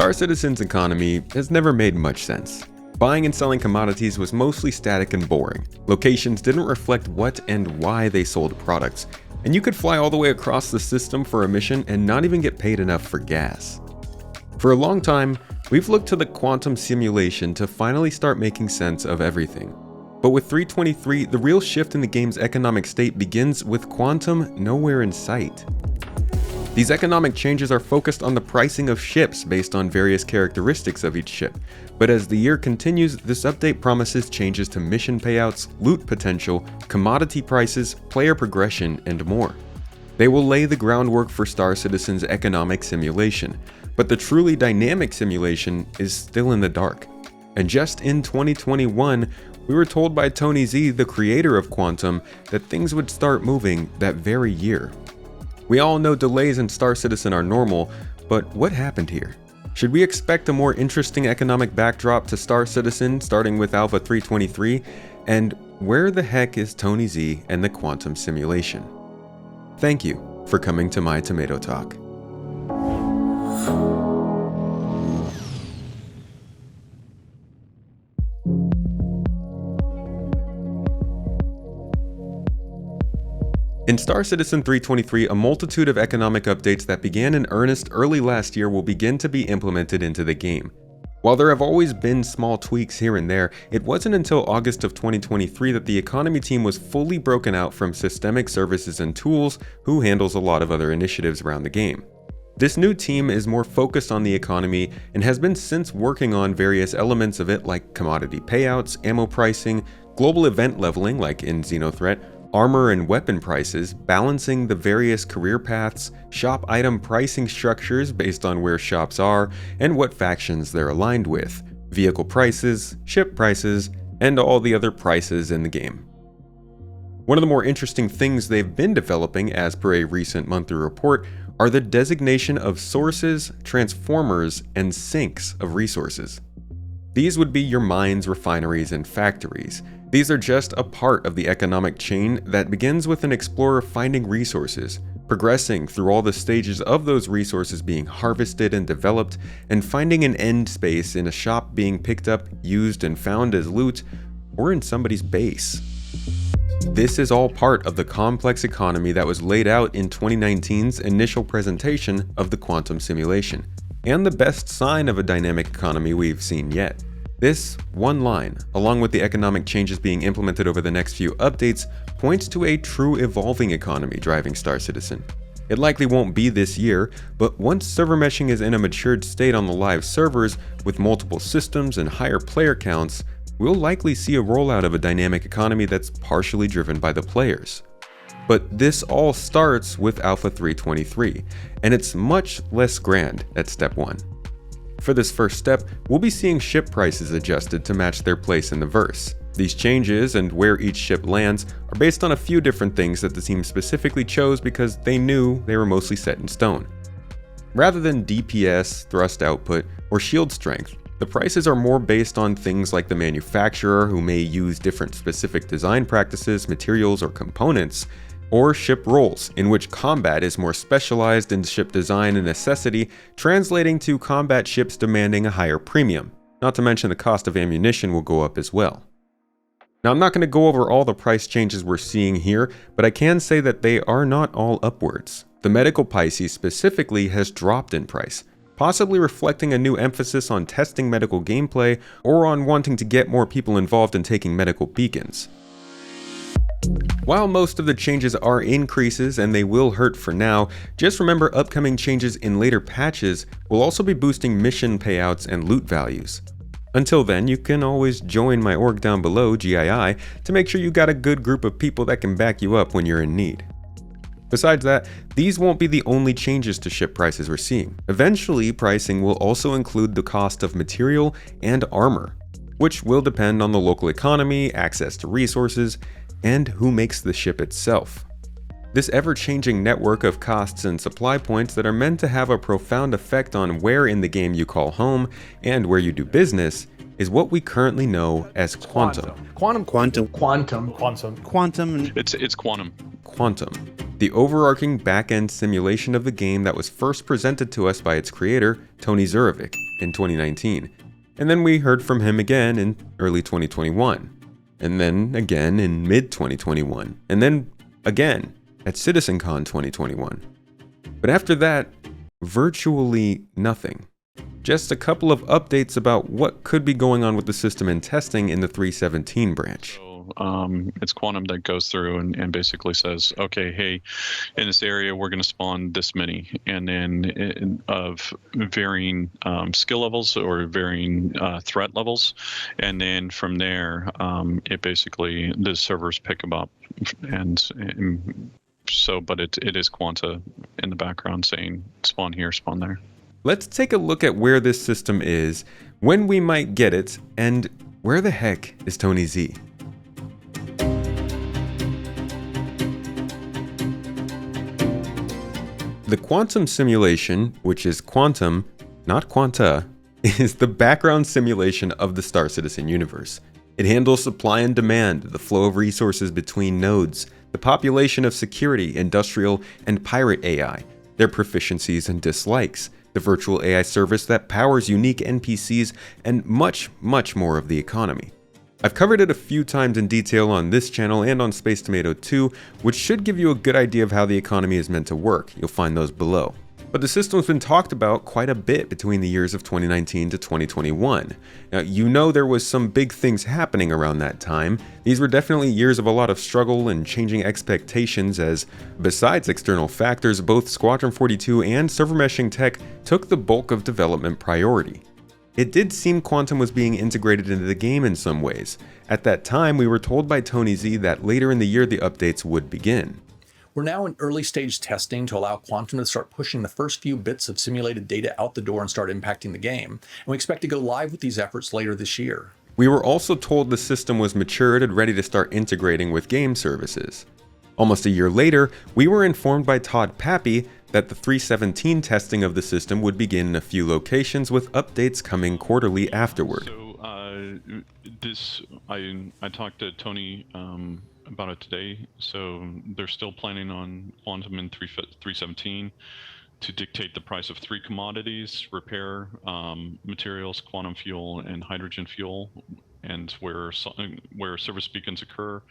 Star Citizen's economy has never made much sense. Buying and selling commodities was mostly static and boring. Locations didn't reflect what and why they sold products, and you could fly all the way across the system for a mission and not even get paid enough for gas. For a long time, we've looked to the quantum simulation to finally start making sense of everything. But with 3.23, the real shift in the game's economic state begins with quantum nowhere in sight. These economic changes are focused on the pricing of ships based on various characteristics of each ship, but as the year continues, this update promises changes to mission payouts, loot potential, commodity prices, player progression, and more. They will lay the groundwork for Star Citizen's economic simulation, but the truly dynamic simulation is still in the dark. And just in 2021, we were told by Tony Z, the creator of Quantum, that things would start moving that very year. We all know delays in Star Citizen are normal, but what happened here? Should we expect a more interesting economic backdrop to Star Citizen starting with Alpha 3.23? And where the heck is Tony Z and the quantum simulation? Thank you for coming to my Tomato Talk. In Star Citizen 3.23, a multitude of economic updates that began in earnest early last year will begin to be implemented into the game. While there have always been small tweaks here and there, it wasn't until August of 2023 that the economy team was fully broken out from Systemic Services and Tools, who handles a lot of other initiatives around the game. This new team is more focused on the economy and has been since working on various elements of it like commodity payouts, ammo pricing, global event leveling like in Xenothreat, armor and weapon prices, balancing the various career paths, shop item pricing structures based on where shops are and what factions they're aligned with, vehicle prices, ship prices, and all the other prices in the game. One of the more interesting things they've been developing, as per a recent monthly report, are the designation of sources, transformers, and sinks of resources. These would be your mines, refineries, and factories. These are just a part of the economic chain that begins with an explorer finding resources, progressing through all the stages of those resources being harvested and developed, and finding an end space in a shop being picked up, used, and found as loot, or in somebody's base. This is all part of the complex economy that was laid out in 2019's initial presentation of the quantum simulation, and the best sign of a dynamic economy we've seen yet. This one line, along with the economic changes being implemented over the next few updates, points to a true evolving economy driving Star Citizen. It likely won't be this year, but once server meshing is in a matured state on the live servers with multiple systems and higher player counts, we'll likely see a rollout of a dynamic economy that's partially driven by the players. But this all starts with Alpha 3.23, and it's much less grand at Step 1. For this first step, we'll be seeing ship prices adjusted to match their place in the verse. These changes and where each ship lands are based on a few different things that the team specifically chose because they knew they were mostly set in stone. Rather than DPS, thrust output, or shield strength, the prices are more based on things like the manufacturer, who may use different specific design practices, materials, or components, or ship roles, in which combat is more specialized in ship design and necessity, translating to combat ships demanding a higher premium. Not to mention the cost of ammunition will go up as well. Now, I'm not going to go over all the price changes we're seeing here, but I can say that they are not all upwards. The medical Pisces specifically has dropped in price, possibly reflecting a new emphasis on testing medical gameplay or on wanting to get more people involved in taking medical beacons. While most of the changes are increases and they will hurt for now, just remember upcoming changes in later patches will also be boosting mission payouts and loot values. Until then, you can always join my org down below, GII, to make sure you got a good group of people that can back you up when you're in need. Besides that, these won't be the only changes to ship prices we're seeing. Eventually, pricing will also include the cost of material and armor, which will depend on the local economy, access to resources, and who makes the ship itself. This ever-changing network of costs and supply points that are meant to have a profound effect on where in the game you call home and where you do business is what we currently know as quantum. Quantum. It's quantum. Quantum, the overarching back-end simulation of the game that was first presented to us by its creator, Tony Zurovic. in 2019, and then we heard from him again in early 2021, and then again in mid-2021, and then again at CitizenCon 2021. But after that, virtually nothing. Just a couple of updates about what could be going on with the system and testing in the 317 branch. It's Quantum that goes through and basically says, okay, hey, in this area, we're going to spawn this many, and then of varying skill levels or varying threat levels. And then from there, it basically, the servers pick them up. And so, but it is Quanta in the background saying spawn here, spawn there. Let's take a look at where this system is, when we might get it, and where the heck is Tony Z? The quantum simulation, which is quantum, not quanta, is the background simulation of the Star Citizen universe. It handles supply and demand, the flow of resources between nodes, the population of security, industrial, and pirate AI, their proficiencies and dislikes, the virtual AI service that powers unique NPCs, and much, much more of the economy. I've covered it a few times in detail on this channel and on Space Tomato 2, which should give you a good idea of how the economy is meant to work. You'll find those below. But the system's been talked about quite a bit between the years of 2019 to 2021. Now, you know there was some big things happening around that time. These were definitely years of a lot of struggle and changing expectations as, besides external factors, both Squadron 42 and server meshing tech took the bulk of development priority. It did seem Quantum was being integrated into the game in some ways. At that time, we were told by Tony Z that later in the year the updates would begin. We're now in early stage testing to allow Quantum to start pushing the first few bits of simulated data out the door and start impacting the game, and we expect to go live with these efforts later this year. We were also told the system was matured and ready to start integrating with game services. Almost a year later, we were informed by Todd Pappy that the 317 testing of the system would begin in a few locations with updates coming quarterly afterward. So I talked to Tony about it today. So they're still planning on Quantum in 317 to dictate the price of 3 commodities: repair materials, quantum fuel, and hydrogen fuel, and where service beacons occur,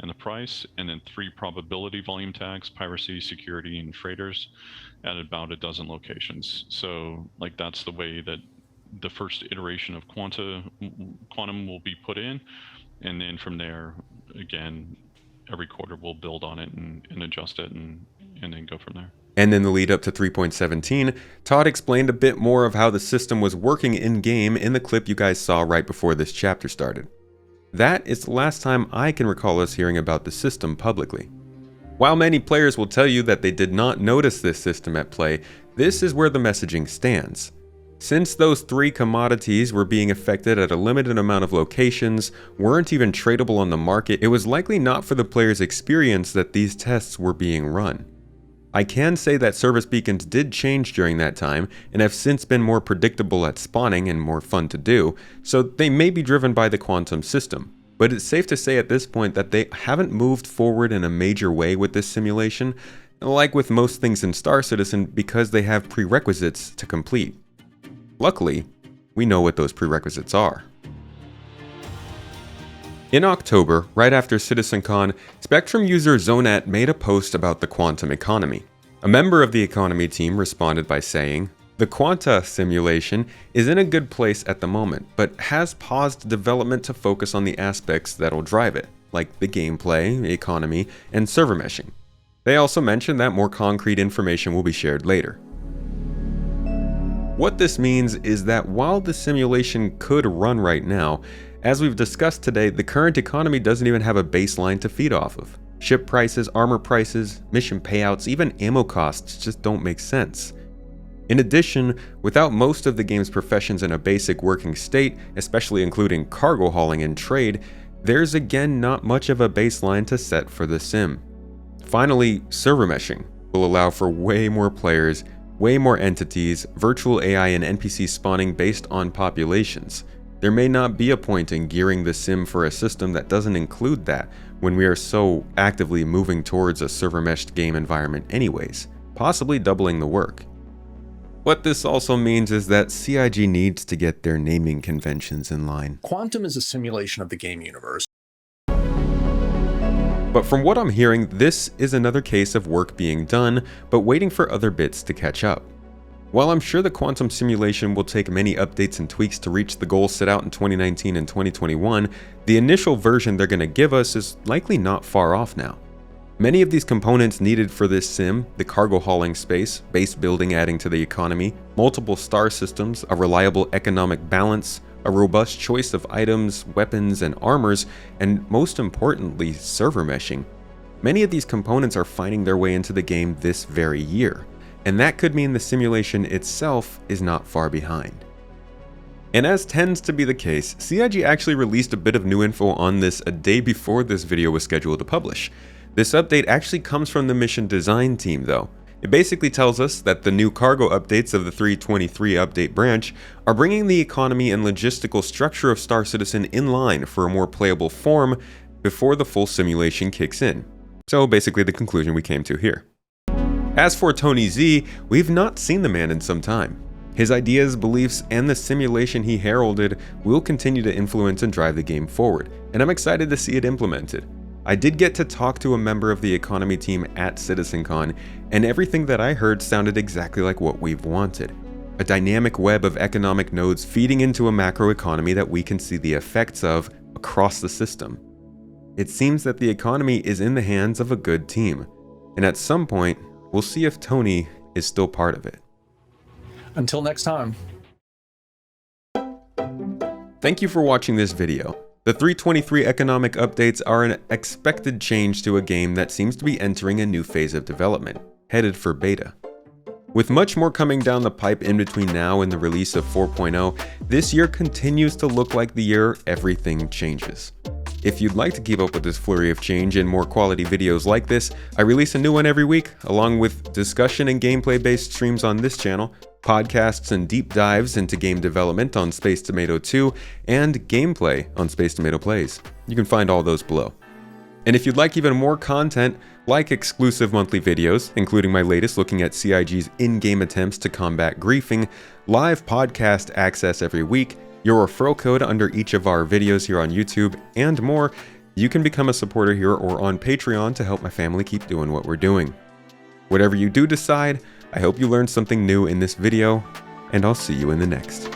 and the price, and then 3 probability volume tags: piracy, security, and freighters, at about a dozen locations. So like that's the way that the first iteration of Quantum will be put in, and then from there, again, every quarter we'll build on it and adjust it and then go from there. And in the lead up to 3.17, Todd explained a bit more of how the system was working in-game in the clip you guys saw right before this chapter started. That is the last time I can recall us hearing about the system publicly. While many players will tell you that they did not notice this system at play, this is where the messaging stands. Since those 3 commodities were being affected at a limited amount of locations, weren't even tradable on the market, it was likely not for the player's experience that these tests were being run. I can say that service beacons did change during that time and have since been more predictable at spawning and more fun to do, so they may be driven by the Quantum system. But it's safe to say at this point that they haven't moved forward in a major way with this simulation, like with most things in Star Citizen, because they have prerequisites to complete. Luckily, we know what those prerequisites are. In October, right after CitizenCon, Spectrum user Zonat made a post about the quantum economy. A member of the economy team responded by saying, "The Quanta simulation is in a good place at the moment, but has paused development to focus on the aspects that'll drive it, like the gameplay, economy, and server meshing." They also mentioned that more concrete information will be shared later. What this means is that while the simulation could run right now, as we've discussed today, the current economy doesn't even have a baseline to feed off of. Ship prices, armor prices, mission payouts, even ammo costs just don't make sense. In addition, without most of the game's professions in a basic working state, especially including cargo hauling and trade, there's again not much of a baseline to set for the sim. Finally, server meshing will allow for way more players, way more entities, virtual AI and NPC spawning based on populations. There may not be a point in gearing the sim for a system that doesn't include that when we are so actively moving towards a server meshed game environment anyways, possibly doubling the work. What this also means is that CIG needs to get their naming conventions in line. Quantum is a simulation of the game universe. But from what I'm hearing, this is another case of work being done, but waiting for other bits to catch up. While I'm sure the quantum simulation will take many updates and tweaks to reach the goals set out in 2019 and 2021, the initial version they're going to give us is likely not far off now. Many of these components needed for this sim, the cargo hauling space, base building adding to the economy, multiple star systems, a reliable economic balance, a robust choice of items, weapons, and armors, and most importantly, server meshing. Many of these components are finding their way into the game this very year, and that could mean the simulation itself is not far behind. And as tends to be the case, CIG actually released a bit of new info on this a day before this video was scheduled to publish. This update actually comes from the mission design team though. It basically tells us that the new cargo updates of the 323 update branch are bringing the economy and logistical structure of Star Citizen in line for a more playable form before the full simulation kicks in. So basically the conclusion we came to here. As for Tony Z, we've not seen the man in some time. His ideas, beliefs, and the simulation he heralded will continue to influence and drive the game forward, and I'm excited to see it implemented. I did get to talk to a member of the economy team at CitizenCon, and everything that I heard sounded exactly like what we've wanted. A dynamic web of economic nodes feeding into a macro economy that we can see the effects of across the system. It seems that the economy is in the hands of a good team, and at some point, we'll see if Tony is still part of it. Until next time. Thank you for watching this video. The 323 economic updates are an expected change to a game that seems to be entering a new phase of development, headed for beta. With much more coming down the pipe in between now and the release of 4.0, this year continues to look like the year everything changes. If you'd like to keep up with this flurry of change and more quality videos like this, I release a new one every week, along with discussion and gameplay based streams on this channel, podcasts and deep dives into game development on Space Tomato 2, and gameplay on Space Tomato Plays. You can find all those below. And if you'd like even more content, like exclusive monthly videos, including my latest looking at CIG's in-game attempts to combat griefing, live podcast access every week, your referral code under each of our videos here on YouTube, and more, you can become a supporter here or on Patreon to help my family keep doing what we're doing. Whatever you do decide, I hope you learned something new in this video, and I'll see you in the next.